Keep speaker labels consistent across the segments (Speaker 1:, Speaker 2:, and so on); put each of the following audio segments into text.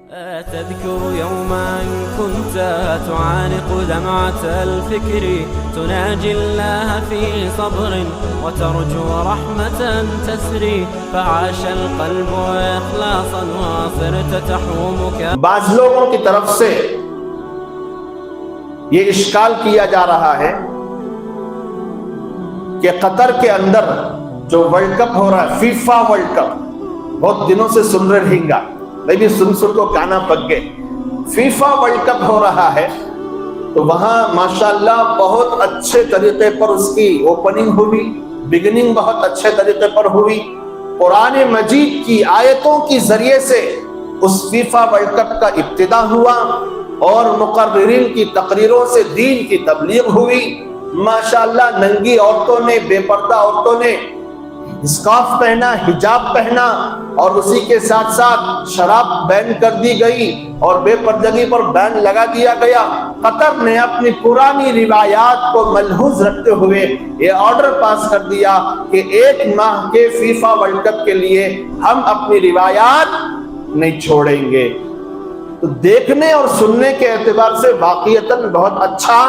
Speaker 1: تذكر يوما كنت تعانق دمعة الفكر تناجي الله في صبر وترجو رحمة تسري فعاش القلب إخلاصا وصرت تحومك.
Speaker 2: بعض لوگوں کی طرف سے یہ اشکال کیا جا رہا ہے کہ قطر کے اندر جو ورلڈ کپ ہو رہا ہے، فیفا ورلڈ کپ، بہت دنوں سے سن رہے گا، میں بھی سن کو کانا پک گئے. فیفا ورلڈ کپ ہو رہا ہے تو وہاں ماشاءاللہ بہت اچھے طریقے پر اس کی اوپننگ ہوئی، بگننگ بہت اچھے طریقے پر ہوئی. قرآن مجید کی آیتوں کی ذریعے سے اس فیفا ورلڈ کپ کا ابتدا ہوا اور مقررین کی تقریروں سے دین کی تبلیغ ہوئی. ماشاءاللہ ننگی عورتوں نے، بے پردہ عورتوں نے اسکارف پہنا، حجاب پہنا، اور اسی کے ساتھ ساتھ شراب بین کر دی گئی اور بے پردگی پر بین لگا دیا گیا. قطر نے اپنی پرانی روایات کو ملحوظ رکھتے ہوئے یہ آرڈر پاس کر دیا کہ 1 ماہ کے فیفا ورلڈ کپ کے لیے ہم اپنی روایات نہیں چھوڑیں گے. تو دیکھنے اور سننے کے اعتبار سے واقعتاً بہت اچھا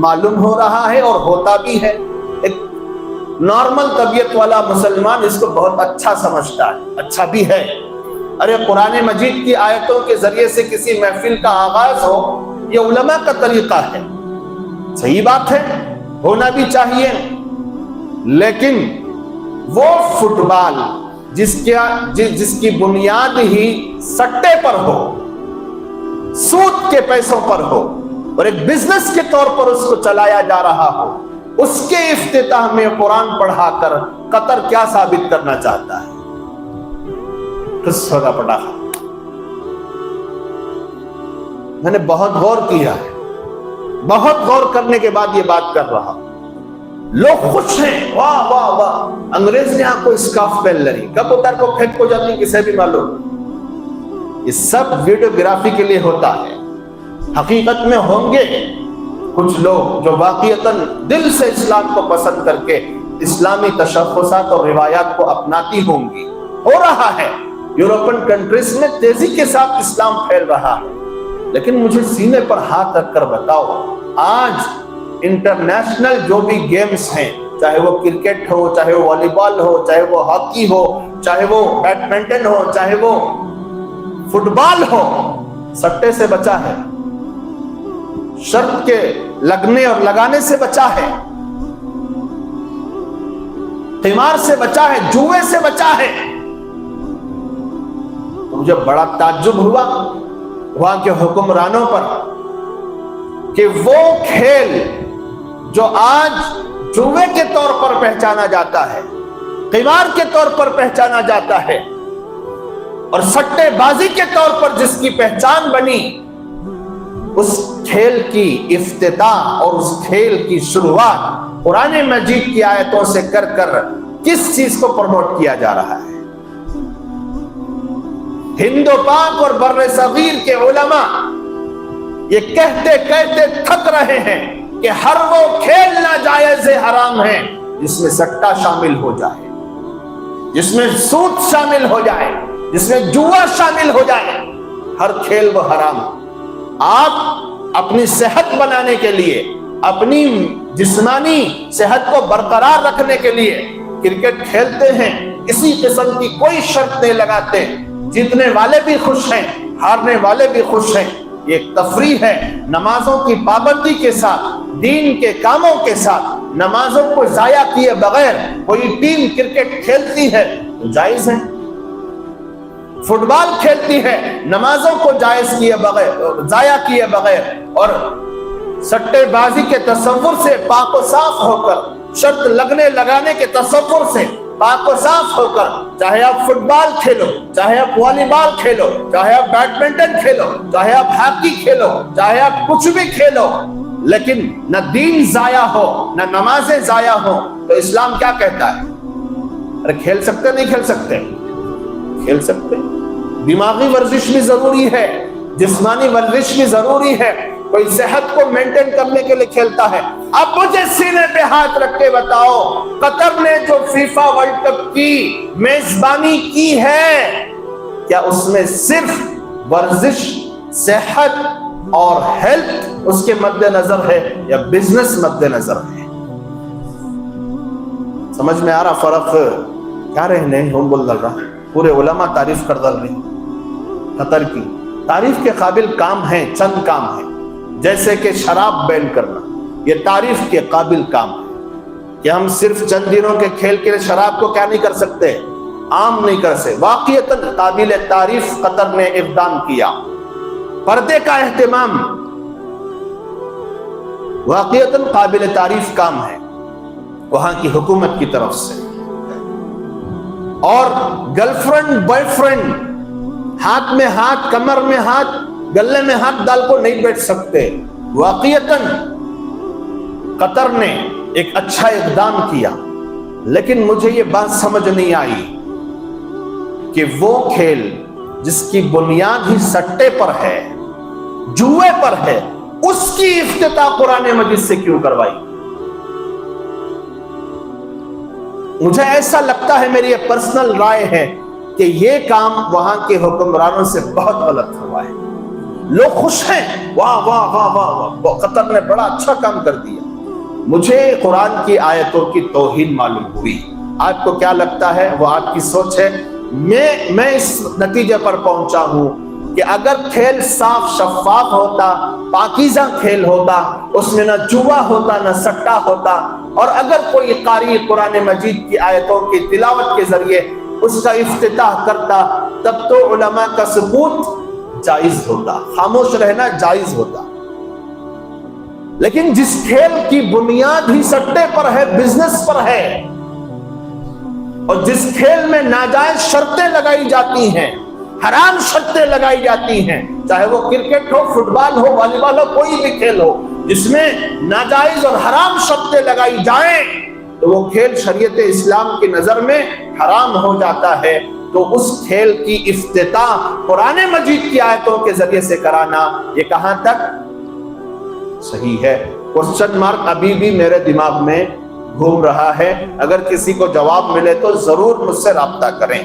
Speaker 2: معلوم ہو رہا ہے اور ہوتا بھی ہے. ایک نارمل طبیعت والا مسلمان اس کو بہت اچھا سمجھتا ہے، اچھا بھی ہے. ارے قرآن مجید کی آیتوں کے ذریعے سے کسی محفل کا آغاز ہو، یہ علماء کا طریقہ ہے، صحیح بات ہے، ہونا بھی چاہیے. لیکن وہ فٹ بال جس کی بنیاد ہی سٹے پر ہو، سود کے پیسوں پر ہو اور ایک بزنس کے طور پر اس کو چلایا جا رہا ہو، اس کے افتتاح میں قرآن پڑھا کر قطر کیا ثابت کرنا چاہتا ہے؟ قصہ کا پٹاخہ. میں نے بہت غور کیا ہے، بہت غور کرنے کے بعد یہ بات کر رہا ہوں. لوگ خوش ہیں، واہ واہ واہ، انگریز نے آپ کو اسکارف پہن لگی، کب اتر کو پھینک کو جاتی کسے بھی معلوم. یہ سب ویڈیوگرافی کے لیے ہوتا ہے. حقیقت میں ہوں گے کچھ لوگ جو واقعتاً دل سے اسلام کو پسند کر کے اسلامی تشخصات اور روایات کو اپناتی ہوں گی. ہو رہا ہے، یورپین کنٹریز میں تیزی کے ساتھ اسلام پھیل رہا ہے. لیکن مجھے سینے پر ہاتھ رکھ کر بتاؤ، آج انٹرنیشنل جو بھی گیمز ہیں، چاہے وہ کرکٹ ہو، چاہے وہ والی بال ہو، چاہے وہ ہاکی ہو، چاہے وہ بیڈمنٹن ہو، چاہے وہ فٹ بال ہو، سٹے سے بچا ہے، شرط کے لگنے اور لگانے سے بچا ہے، قمار سے بچا ہے، جوئے سے بچا ہے. تو مجھے بڑا تعجب ہوا وہاں کے حکمرانوں پر کہ وہ کھیل جو آج جوئے کے طور پر پہچانا جاتا ہے، قمار کے طور پر پہچانا جاتا ہے، اور سٹے بازی کے طور پر جس کی پہچان بنی، اس کھیل کی افتتاح اور اس کھیل کی شروعات قرآن مجید کی آیتوں سے کر کر کس چیز کو پروموٹ کیا جا رہا ہے؟ ہند و پاک اور بر صغیر کے علماء یہ کہتے کہتے تھک رہے ہیں کہ ہر وہ کھیل ناجائز حرام ہے جس میں سٹا شامل ہو جائے، جس میں سود شامل ہو جائے، جس میں جوا شامل ہو جائے. ہر کھیل وہ حرام. آپ اپنی صحت بنانے کے لیے، اپنی جسمانی صحت کو برقرار رکھنے کے لیے کرکٹ کھیلتے ہیں، اسی قسم کی کوئی شرط نہیں لگاتے. جیتنے والے بھی خوش ہیں، ہارنے والے بھی خوش ہیں. یہ ایک تفریح ہے. نمازوں کی پابندی کے ساتھ، دین کے کاموں کے ساتھ، نمازوں کو ضائع کیے بغیر کوئی ٹیم کرکٹ کھیلتی ہے تو جائز ہے. فٹ بال کھیلتی ہے، نمازوں کو ضائع کیے بغیر اور سٹے بازی کے تصور سے پاک و صاف ہو کر، شرط لگنے لگانے کے تصور سے پاک و صاف ہو کر، چاہے آپ فٹ بال کھیلو، چاہے آپ والی بال کھیلو، چاہے آپ بیڈمنٹن کھیلو، چاہے آپ ہاکی کھیلو، چاہے آپ کچھ بھی کھیلو، لیکن نہ دین ضائع ہو، نہ نمازیں ضائع ہو، تو اسلام کیا کہتا ہے؟ ارے کھیل سکتے نہیں کھیل سکتے؟ کھیل سکتے. دماغی ورزش بھی ضروری ہے، جسمانی ورزش بھی ضروری ہے. کوئی صحت کو مینٹین کرنے کے لیے کھیلتا ہے. اب مجھے سینے پہ ہاتھ رکھ کے بتاؤ، قطر نے جو فیفا ورلڈ کپ کی میزبانی کی ہے، کیا اس میں صرف ورزش، صحت اور ہیلتھ اس کے مد نظر ہے یا بزنس مد نظر ہے؟ سمجھ میں آ رہا فرق کیا رہنے ہم بول رہا؟ پورے علماء تعریف کر دل رہے قطر کی تعریف کے قابل کام ہیں، چند کام ہیں، جیسے کہ شراب بین کرنا، یہ تعریف کے قابل کام ہے کہ ہم صرف چند دنوں کے کھیل کے لیے شراب کو کیا نہیں کر سکتے، عام نہیں کر سکتے، واقعتاً قابل تعریف قطر نے اقدام کیا۔ پردے کا اہتمام واقعتاً قابل تعریف کام ہے وہاں کی حکومت کی طرف سے، اور گرل فرینڈ بوائے فرینڈ ہاتھ میں ہاتھ، کمر میں ہاتھ، گلے میں ہاتھ ڈال کو نہیں بیٹھ سکتے۔ واقعتاً قطر نے ایک اچھا اقدام کیا، لیکن مجھے یہ بات سمجھ نہیں آئی کہ وہ کھیل جس کی بنیاد ہی سٹے پر ہے، جوئے پر ہے، اس کی افتتاح قرآن مجید سے کیوں کروائی؟ مجھے ایسا لگتا ہے، میری یہ پرسنل رائے ہے کہ یہ کام وہاں کے حکمرانوں سے بہت غلط ہوا ہے۔ لوگ خوش ہیں، واہ واہ واہ واہ، قطر نے بڑا اچھا کام کر دیا۔ مجھے قرآن کی آیتوں کی توہین معلوم ہوئی۔ آپ کو کیا لگتا ہے؟ وہ آپ کی سوچ ہے۔ میں اس نتیجے پر پہنچا ہوں کہ اگر کھیل صاف شفاف ہوتا، پاکیزہ کھیل ہوتا، اس میں نہ جوا ہوتا نہ سٹا ہوتا، اور اگر کوئی قاری قرآن مجید کی آیتوں کی تلاوت کے ذریعے اس کا افتتاح کرتا، تب تو علماء کا سکوت جائز ہوتا، خاموش رہنا جائز ہوتا۔ لیکن جس کھیل کی بنیاد ہی سٹے پر ہے، بزنس پر ہے، اور جس کھیل میں ناجائز شرطیں لگائی جاتی ہیں، حرام شرطیں لگائی جاتی ہیں، چاہے وہ کرکٹ ہو، فٹ بال ہو، والی بال ہو، کوئی بھی کھیل ہو، جس میں ناجائز اور حرام شرطیں لگائی جائیں تو وہ کھیل شریعت اسلام کی نظر میں حرام ہو جاتا ہے۔ تو اس کھیل کی افتتاح قرآن مجید کی آیتوں کے ذریعے سے کرانا، یہ کہاں تک صحیح ہے؟ کوسچن مارک ابھی بھی میرے دماغ میں گھوم رہا ہے۔ اگر کسی کو جواب ملے تو ضرور مجھ سے رابطہ کریں۔